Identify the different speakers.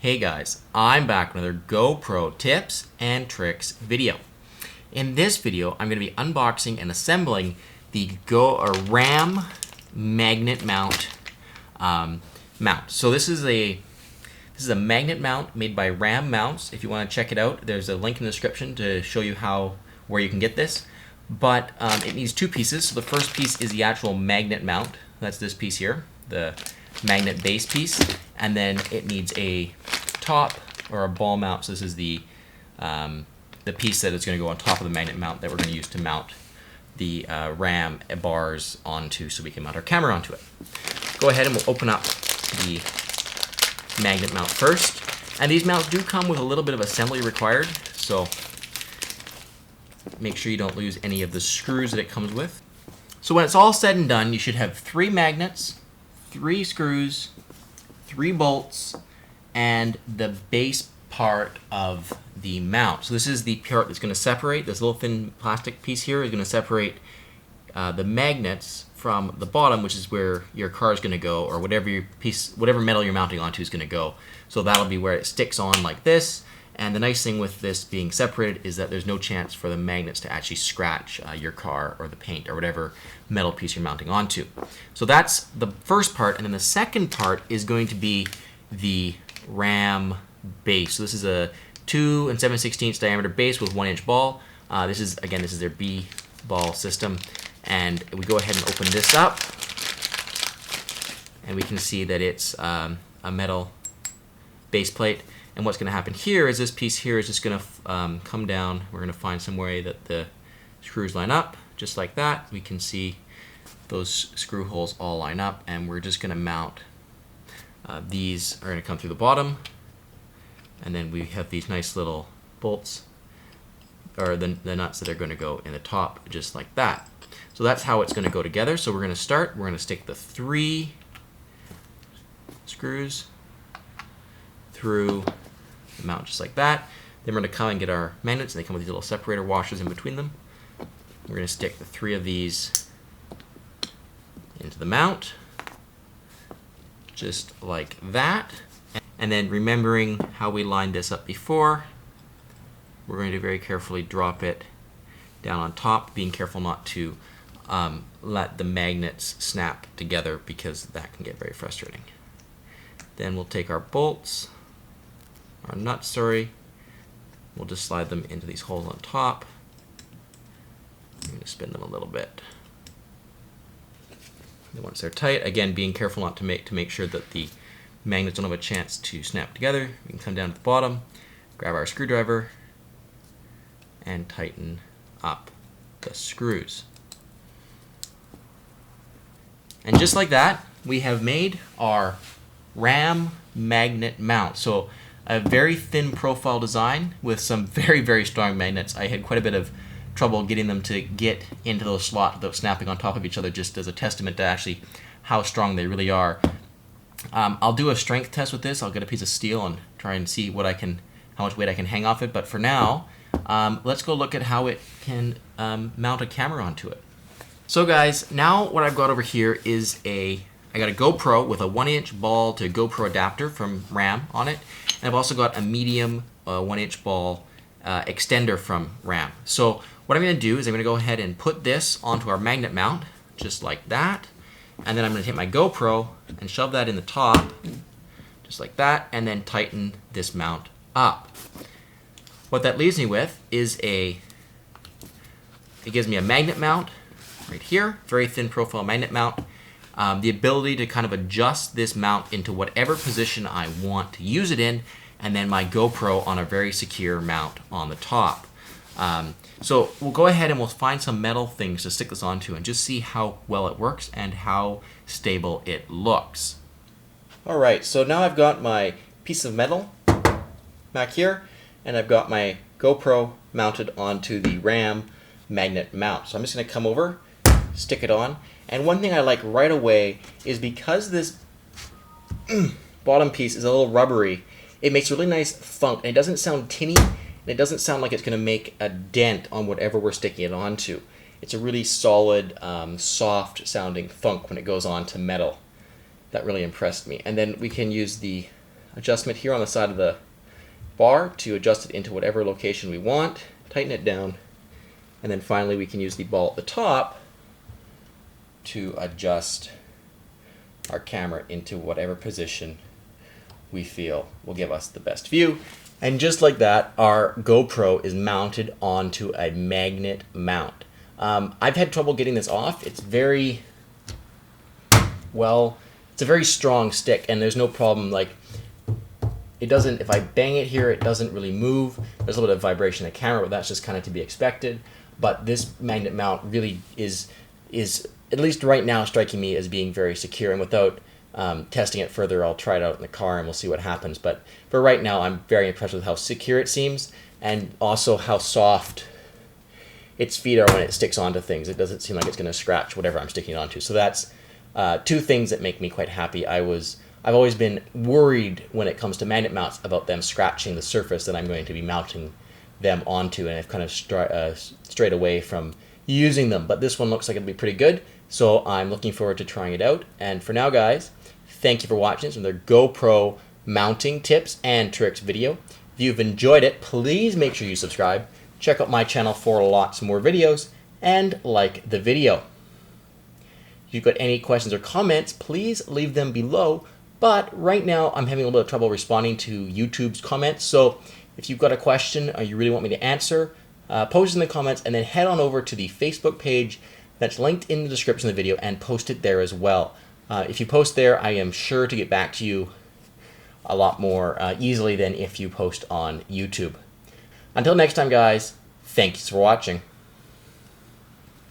Speaker 1: Hey guys, I'm back with another GoPro tips and tricks video. In this video, I'm going to be unboxing and assembling the RAM magnet mount. So this is a magnet mount made by RAM Mounts. If you want to check it out, there's a link in the description to show you where you can get this. But it needs two pieces. So the first piece is the actual magnet mount. That's this piece here, the magnet base piece, and then it needs a top or a ball mount. So this is the piece that is going to go on top of the magnet mount that we're going to use to mount the RAM bars onto, so we can mount our camera onto it. Go ahead and we'll open up the magnet mount first. And these mounts do come with a little bit of assembly required, so make sure you don't lose any of the screws that it comes with. So when it's all said and done, you should have 3 magnets, 3 screws, 3 bolts, and the base part of the mount. So this is the part that's going to separate. This little thin plastic piece here is going to separate the magnets from the bottom, which is where your car is going to go, or whatever metal you're mounting onto is going to go. So that'll be where it sticks on like this. And the nice thing with this being separated is that there's no chance for the magnets to actually scratch your car or the paint or whatever metal piece you're mounting onto. So that's the first part, and then the second part is going to be the RAM base. So this is a 2 7/16 diameter base with 1-inch ball. This is their B ball system, and we go ahead and open this up, and we can see that it's a metal base plate. And what's going to happen here is this piece here is just going to come down. We're going to find some way that the screws line up, just like that. We can see those screw holes all line up, and we're just going to mount. These are going to come through the bottom, and then we have these nice little bolts, or the nuts that are going to go in the top, just like that. So that's how it's going to go together. So we're going to start. We're going to stick the 3 screws through the mount just like that. Then we're going to come and get our magnets, and they come with these little separator washers in between them. We're going to stick the 3 of these into the mount, just like that. And then, remembering how we lined this up before, we're going to very carefully drop it down on top, being careful not to let the magnets snap together, because that can get very frustrating. Then we'll take our bolts, our nuts, we'll just slide them into these holes on top. I'm going to spin them a little bit. And once they're tight, again, being careful not to make sure that the magnets don't have a chance to snap together, we can come down to the bottom, grab our screwdriver, and tighten up the screws. And just like that, we have made our RAM magnet mount. So a very thin profile design with some very, very strong magnets. I had quite a bit of trouble getting them to get into those slots without snapping on top of each other, just as a testament to actually how strong they really are. I'll do a strength test with this. I'll get a piece of steel and try and see how much weight I can hang off it. But for now, let's go look at how it can mount a camera onto it. So guys, now what I've got over here is I got a GoPro with a 1-inch ball to GoPro adapter from RAM on it. And I've also got a medium 1-inch ball extender from RAM. So what I'm going to do is I'm going to go ahead and put this onto our magnet mount, just like that. And then I'm going to take my GoPro and shove that in the top, just like that, and then tighten this mount up. What that leaves me with is it gives me a magnet mount right here, very thin profile magnet mount. The ability to kind of adjust this mount into whatever position I want to use it in, and then my GoPro on a very secure mount on the top. So we'll go ahead and we'll find some metal things to stick this onto and just see how well it works and how stable it looks. Alright, so now I've got my piece of metal back here, and I've got my GoPro mounted onto the RAM magnet mount. So I'm just going to come over, stick it on. And one thing I like right away is, because this bottom piece is a little rubbery, it makes a really nice thunk, and it doesn't sound tinny, and it doesn't sound like it's going to make a dent on whatever we're sticking it onto. It's a really solid, soft sounding thunk when it goes on to metal. That really impressed me. And then we can use the adjustment here on the side of the bar to adjust it into whatever location we want, tighten it down, and then finally we can use the ball at the top to adjust our camera into whatever position we feel will give us the best view. And just like that, our GoPro is mounted onto a magnet mount. I've had trouble getting this off. It's very, well, it's a very strong stick, and there's no problem, like, it doesn't, if I bang it here, it doesn't really move. There's a little bit of vibration in the camera, but that's just kind of to be expected. But this magnet mount really is at least right now striking me as being very secure, and without testing it further, I'll try it out in the car and we'll see what happens. But for right now, I'm very impressed with how secure it seems, and also how soft its feet are when it sticks onto things. It doesn't seem like it's going to scratch whatever I'm sticking it onto. So that's two things that make me quite happy. I've always been worried when it comes to magnet mounts about them scratching the surface that I'm going to be mounting them onto, and I've kind of strayed away from using them. But this one looks like it'll be pretty good, so I'm looking forward to trying it out. And for now, guys, thank you for watching this, another GoPro mounting tips and tricks video. If you've enjoyed it, please make sure you subscribe. Check out my channel for lots more videos, and like the video. If you've got any questions or comments, please leave them below. But right now, I'm having a little bit of trouble responding to YouTube's comments. So if you've got a question or you really want me to answer, post it in the comments, and then head on over to the Facebook page that's linked in the description of the video and post it there as well. If you post there, I am sure to get back to you a lot more easily than if you post on YouTube. Until next time, guys, thanks for watching.